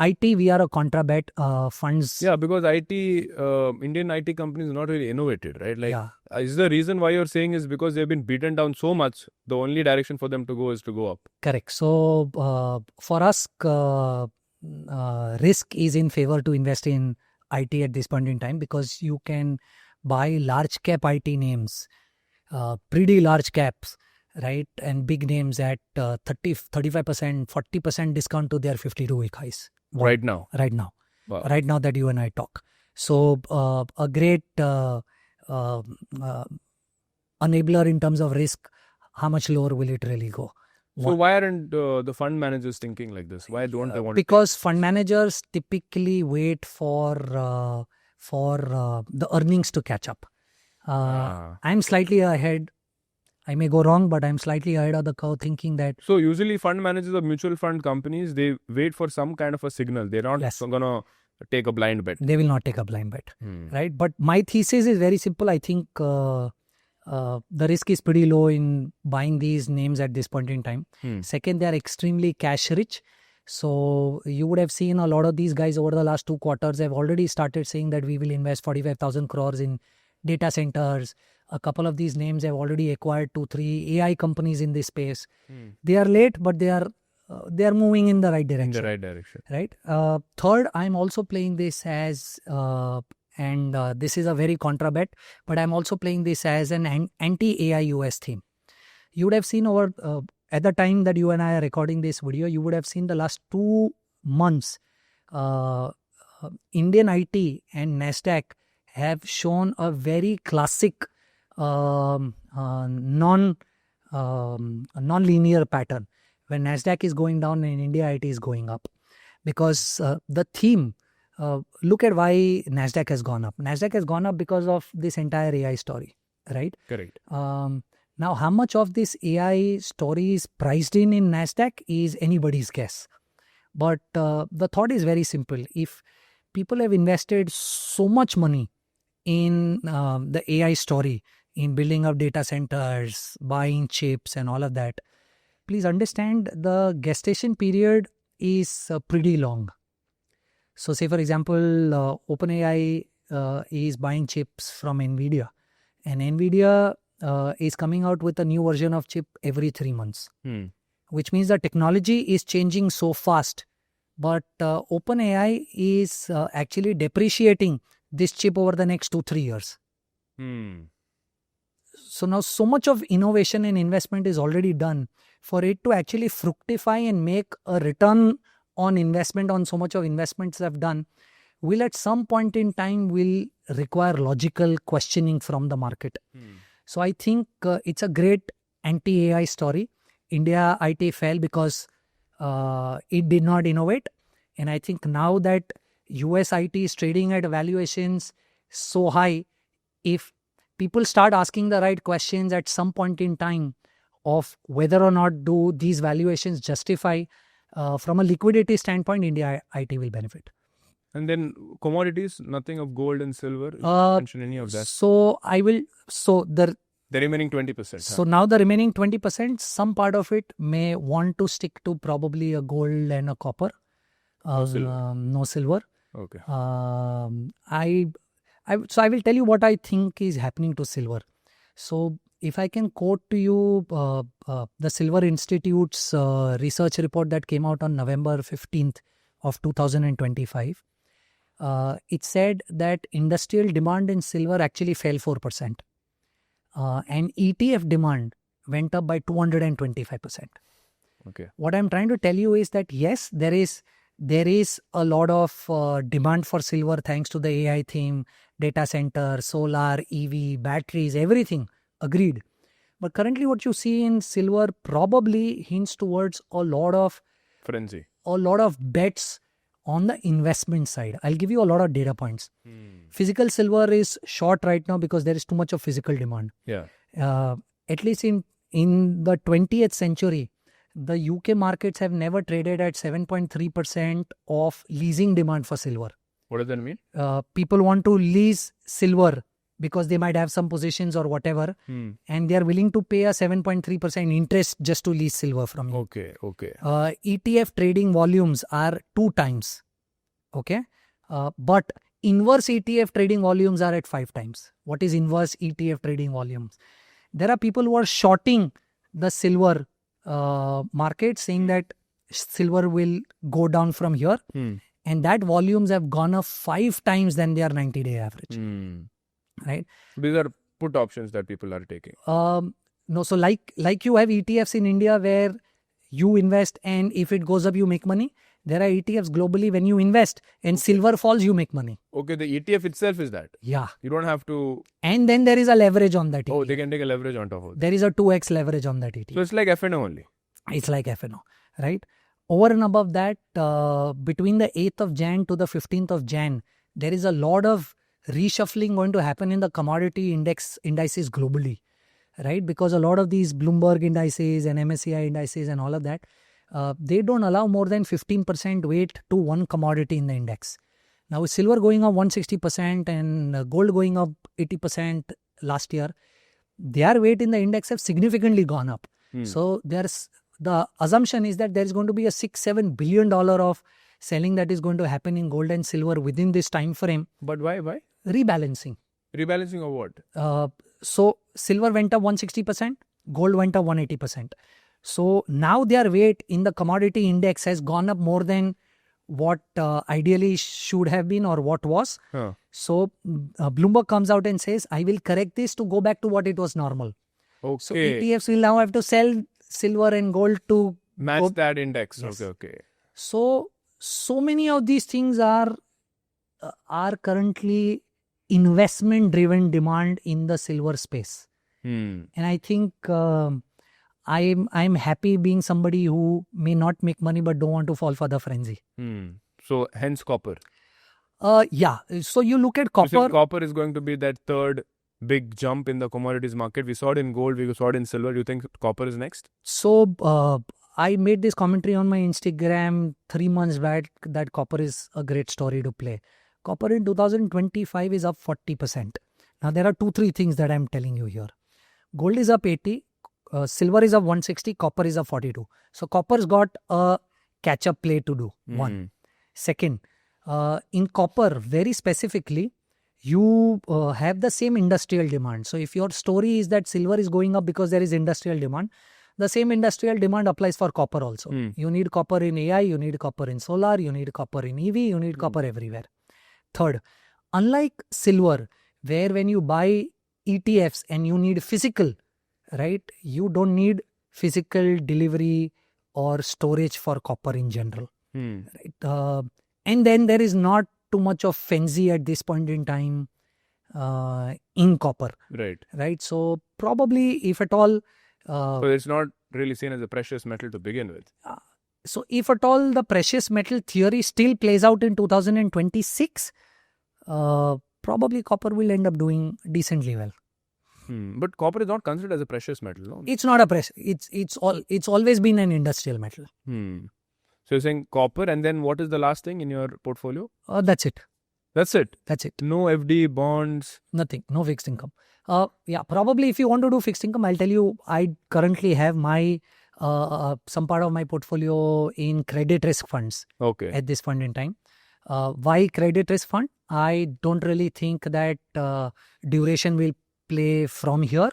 IT, we are a contra bet. Funds. Yeah, because Indian IT companies are not really innovated, right? Like, Yeah. is the reason why you're saying is because they've been beaten down so much, the only direction for them to go is to go up. Correct. So for us, risk is in favor to invest in IT at this point in time, because you can buy large cap IT names, pretty large caps, right? And big names at 30, 35%, 40% discount to their 52-week highs. Right now. Right now. Wow. Right now that you and I talk. So a great enabler in terms of risk. How much lower will it really go? So why aren't the fund managers thinking like this? Why don't they want Because fund managers typically wait for the earnings to catch up. I'm slightly ahead. I may go wrong, but I'm slightly ahead of the curve, thinking that. So usually fund managers of mutual fund companies, they wait for some kind of a signal. They're not gonna take a blind bet. They will not take a blind bet, right? But my thesis is very simple. I think the risk is pretty low in buying these names at this point in time. Second, they are extremely cash rich. So you would have seen a lot of these guys over the last 2 quarters have already started saying that we will invest 45,000 crores in data centers. A couple of these names have already acquired 2-3 AI companies in this space. They are late, but they are moving in the right direction. Right. Third, I'm also playing this as and this is a very contra bet, but I'm also playing this as an anti-AI US theme. You would have seen over at the time that you and I are recording this video, you would have seen the last 2 months, Indian IT and NASDAQ have shown a very classic non-linear pattern, when NASDAQ is going down and India IT is going up. Because the theme, look at why NASDAQ has gone up. NASDAQ has gone up because of this entire AI story, right? Correct. Now, how much of this AI story is priced in NASDAQ is anybody's guess. But the thought is very simple. If people have invested so much money in the AI story, in building up data centers, buying chips and all of that, please understand the gestation period is pretty long. So say, for example, OpenAI is buying chips from NVIDIA, and NVIDIA is coming out with a new version of chip every 3 months, which means the technology is changing so fast. But OpenAI is actually depreciating this chip over the next 2-3 years. So now so much of innovation and investment is already done. For it to actually fructify and make a return on investment on so much of investments I've done, will at some point in time will require logical questioning from the market. So I think it's a great anti-AI story. India IT fell because it did not innovate. And I think now that US IT is trading at valuations so high, if people start asking the right questions at some point in time of whether or not do these valuations justify, from a liquidity standpoint, India IT will benefit. And then commodities, nothing of gold and silver. Mention any of that? So I will. So the remaining 20%. So now the remaining 20%, some part of it may want to stick to probably a gold and a copper. No silver. Okay. So I will tell you what I think is happening to silver. So if I can quote to you the Silver Institute's research report that came out on November 15th of 2025, it said that industrial demand in silver actually fell 4%. And ETF demand went up by 225%. Okay. What I'm trying to tell you is that yes, there is a lot of demand for silver thanks to the AI theme, data center, solar, EV, batteries, everything. Agreed. But currently what you see in silver probably hints towards a lot of frenzy, a lot of bets on the investment side. I'll give you a lot of data points. Physical silver is short right now because there is too much of physical demand. Yeah. At least in the 20th century, the UK markets have never traded at 7.3% of leasing demand for silver. What does that mean? People want to lease silver because they might have some positions or whatever, Hmm. and they are willing to pay a 7.3% interest just to lease silver from you. Okay. Okay. ETF trading volumes are 2 times. Okay. But inverse ETF trading volumes are at 5 times. What is inverse ETF trading volumes? There are people who are shorting the silver market, saying that silver will go down from here, Hmm. and that volumes have gone up 5 times than their 90-day average. Hmm. Right? These are put options that people are taking. No, so like you have ETFs in India where you invest, and if it goes up, you make money. There are ETFs globally when you invest and silver falls, you make money. Okay, the ETF itself is that. Yeah. You don't have to. And then there is a leverage on that ETF. Oh, they can take a leverage on top of it. There is a 2x leverage on that ETF. So it's like FNO only. It's like FNO, right? Over and above that, between the 8th of Jan to the 15th of Jan, there is a lot of reshuffling going to happen in the commodity indices globally, right? Because a lot of these Bloomberg indices and MSCI indices and all of that, they don't allow more than 15% weight to one commodity in the index. Now, with silver going up 160% and gold going up 80% last year, their weight in the index have significantly gone up. So the assumption is that there is going to be a $6-7 billion of selling that is going to happen in gold and silver within this time frame. But why? Why? Rebalancing. Rebalancing of what? So silver went up 160%, gold went up 180%. So now their weight in the commodity index has gone up more than what ideally should have been or what was. Huh. So Bloomberg comes out and says, I will correct this to go back to what it was normal. Okay. So ETFs will now have to sell silver and gold to match that index. Yes. Okay. So many of these things are currently investment driven demand in the silver space. Hmm. And I think I'm happy being somebody who may not make money but don't want to fall for the frenzy. Hmm. So hence copper. Yeah. So you look at So copper. copper is going to be that third big jump in the commodities market. We saw it in gold. We saw it in silver. You think copper is next? So I made this commentary on my Instagram 3 months back that copper is a great story to play. Copper in 2025 is up 40%. Now there are 2-3 things that I'm telling you here. Gold is up 80, silver is up 160, copper is up 42. So copper's got a catch-up play to do. One. Second, in copper, very specifically, you have the same industrial demand. So if your story is that silver is going up because there is industrial demand, the same industrial demand applies for copper also. You need copper in AI, you need copper in solar, you need copper in EV, you need copper everywhere. Third, unlike silver, where when you buy ETFs and you need physical, right? You don't need physical delivery or storage for copper in general. Right? And then there is not too much of frenzy at this point in time in copper. Right. So probably if at all... so it's not really seen as a precious metal to begin with. So if at all the precious metal theory still plays out in 2026, probably copper will end up doing decently well. But copper is not considered as a precious metal, no? It's not a precious. It's always been an industrial metal. So you're saying copper, and then what is the last thing in your portfolio? That's it. That's it. That's it. No FD, bonds. Nothing. No fixed income. Yeah, probably if you want to do fixed income, I'll tell you. I currently have my some part of my portfolio in credit risk funds. Okay. At this point in time. Why credit risk fund? I don't really think that duration will play from here.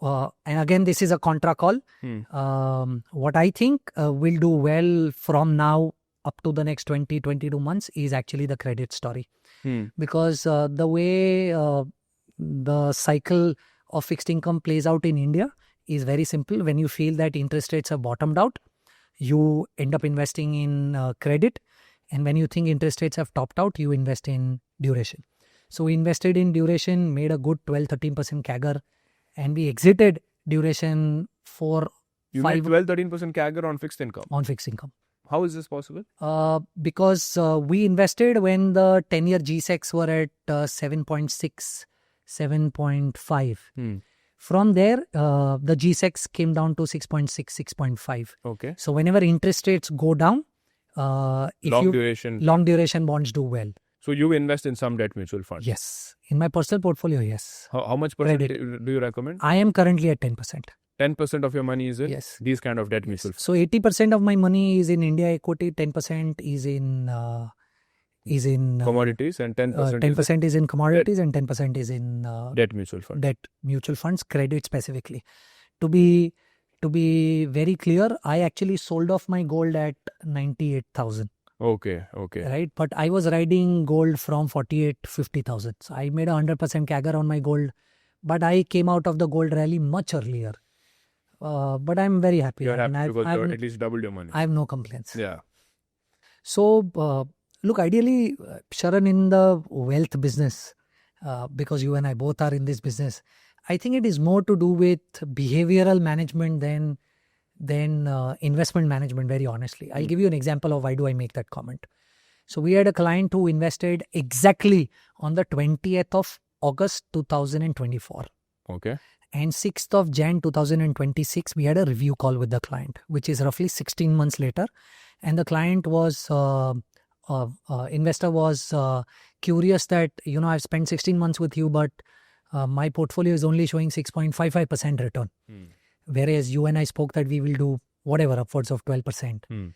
And again, this is a contra call. What I think will do well from now up to the next 20-22 months is actually the credit story. Because the way the cycle of fixed income plays out in India is very simple. When you feel that interest rates have bottomed out, you end up investing in credit. And when you think interest rates have topped out, you invest in duration. So we invested in duration, made a good 12-13% CAGR, and we exited duration for You made 12-13% CAGR on fixed income. On fixed income. How is this possible? Because we invested when the 10-year G-Secs were at 7.6, 7.5. From there, the G-Secs came down to 6.6, 6.5. Okay. So whenever interest rates go down, long duration bonds do well. So you invest in some debt mutual funds. Yes. In my personal portfolio, yes. How much percent Credit. do you recommend? I am currently at 10%. 10% of your money is in Yes. these kind of debt mutual funds. So 80% of my money is in India equity, 10% is in Commodities and 10% 10% is in commodities and 10% is in debt mutual fund. debt mutual funds, credit specifically. To be very clear, I actually sold off my gold at 98,000. Okay. Right, but I was riding gold from 48 to 50,000. So I made 100% CAGR on my gold, but I came out of the gold rally much earlier. But I'm very happy. You're and happy because I've- you at least doubled your money. I have no complaints. Yeah. So, look, ideally, Sharan, in the wealth business, because you and I both are in this business, I think it is more to do with behavioral management than investment management, very honestly. I'll give you an example of why do I make that comment. So we had a client who invested exactly on the 20th of August 2024. Okay. And 6th of Jan 2026, we had a review call with the client, which is roughly 16 months later. And the client was, investor was curious that, I've spent 16 months with you, but my portfolio is only showing 6.55% return. Whereas you and I spoke that we will do whatever, upwards of 12%.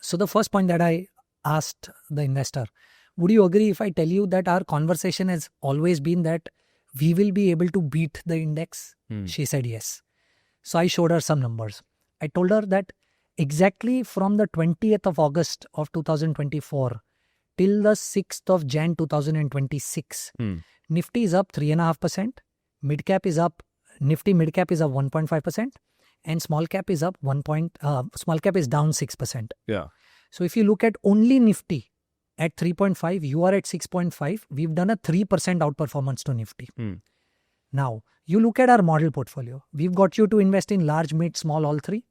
So the first point that I asked the investor, would you agree if I tell you that our conversation has always been that we will be able to beat the index? She said yes. So I showed her some numbers. I told her that exactly from the 20th of August of 2024 till the 6th of Jan 2026, Nifty is up 3.5%, Nifty mid cap is up 1.5%, and small cap is up small cap is down 6%. Yeah. So if you look at only Nifty at 3.5, you are at 6.5. We've done a 3% outperformance to Nifty. Now, you look at our model portfolio. We've got you to invest in large, mid, small, all three.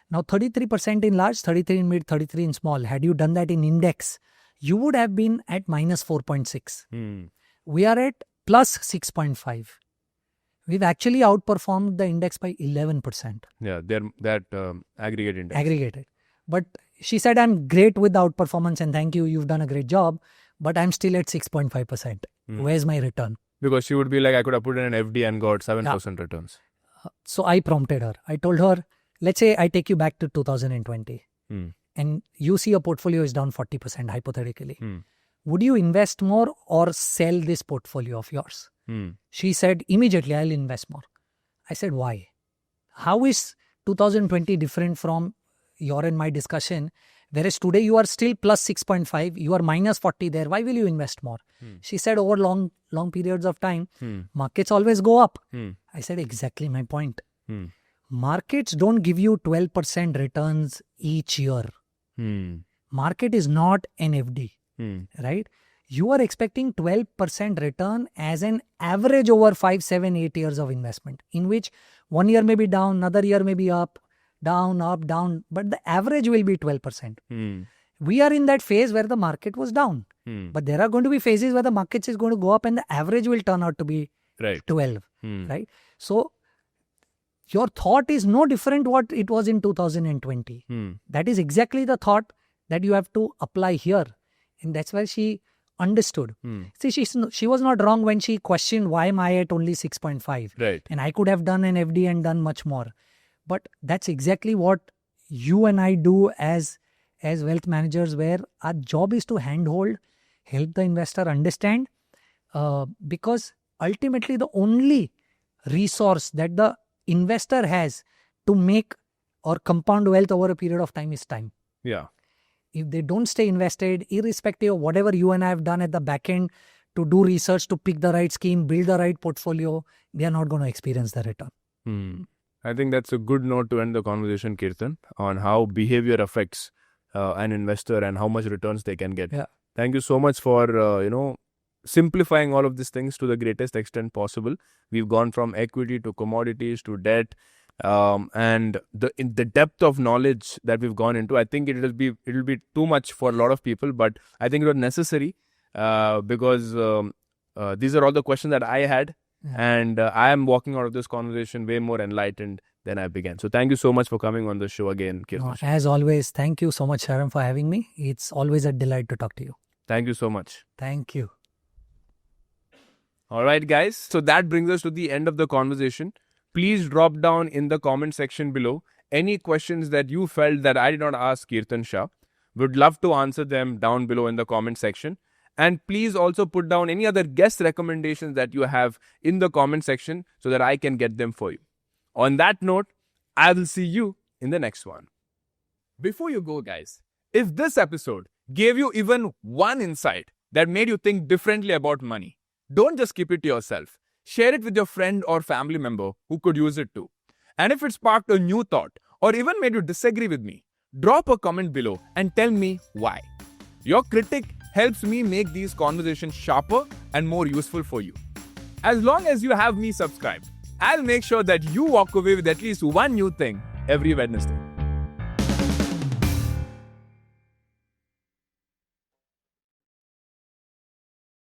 Now, 33% in large, 33 in mid, 33 in small. Had you done that in index, you would have been at minus 4.6. We are at plus 6.5. We've actually outperformed the index by 11%. Yeah, that aggregate index. Aggregated. But she said, I'm great with the outperformance and thank you, you've done a great job, but I'm still at 6.5%. Where's my return? Because she would be like, I could have put in an FD and got 7% returns. So I prompted her. I told her, let's say I take you back to 2020 and you see your portfolio is down 40% hypothetically. Would you invest more or sell this portfolio of yours? She said, immediately I'll invest more. I said, why? How is 2020 different from your and my discussion? Whereas today you are still plus 6.5, you are minus 40 there. Why will you invest more? She said, over long periods of time, markets always go up. I said, exactly my point. Markets don't give you 12% returns each year. Market is not an FD, right? You are expecting 12% return as an average over 5, 7, 8 years of investment, in which 1 year may be down, another year may be up, down, up, down, but the average will be 12%. We are in that phase where the market was down, but there are going to be phases where the market is going to go up and the average will turn out to be 12, right? So your thought is no different what it was in 2020. That is exactly the thought that you have to apply here. And that's why she understood. See, she was not wrong when she questioned why am I at only 6.5. Right. And I could have done an FD and done much more. But that's exactly what you and I do as wealth managers, where our job is to handhold, help the investor understand, because ultimately the only resource that the investor has to make or compound wealth over a period of time is time. Yeah. If they don't stay invested, irrespective of whatever you and I have done at the back end to do research, to pick the right scheme, build the right portfolio, they are not going to experience the return. I think that's a good note to end the conversation, Kirtan, on how behavior affects an investor and how much returns they can get. Yeah. Thank you so much for, simplifying all of these things to the greatest extent possible. We've gone from equity to commodities to debt. And the depth of knowledge that we've gone into, I think it'll be too much for a lot of people, but I think it was necessary because these are all the questions that I had, and I am walking out of this conversation way more enlightened than I began. So thank you so much for coming on the show again, Kirtan. As always, thank you so much, Sharan, for having me. It's always a delight to talk to you. Thank you so much. Thank you. All right, guys. So that brings us to the end of the conversation. Please drop down in the comment section below any questions that you felt that I did not ask Kirtan Shah. Would love to answer them down below in the comment section. And please also put down any other guest recommendations that you have in the comment section so that I can get them for you. On that note, I will see you in the next one. Before you go, guys, if this episode gave you even one insight that made you think differently about money, don't just keep it to yourself. Share it with your friend or family member who could use it too. And if it sparked a new thought or even made you disagree with me, drop a comment below and tell me why. Your critique helps me make these conversations sharper and more useful for you. As long as you have me subscribed, I'll make sure that you walk away with at least one new thing every Wednesday.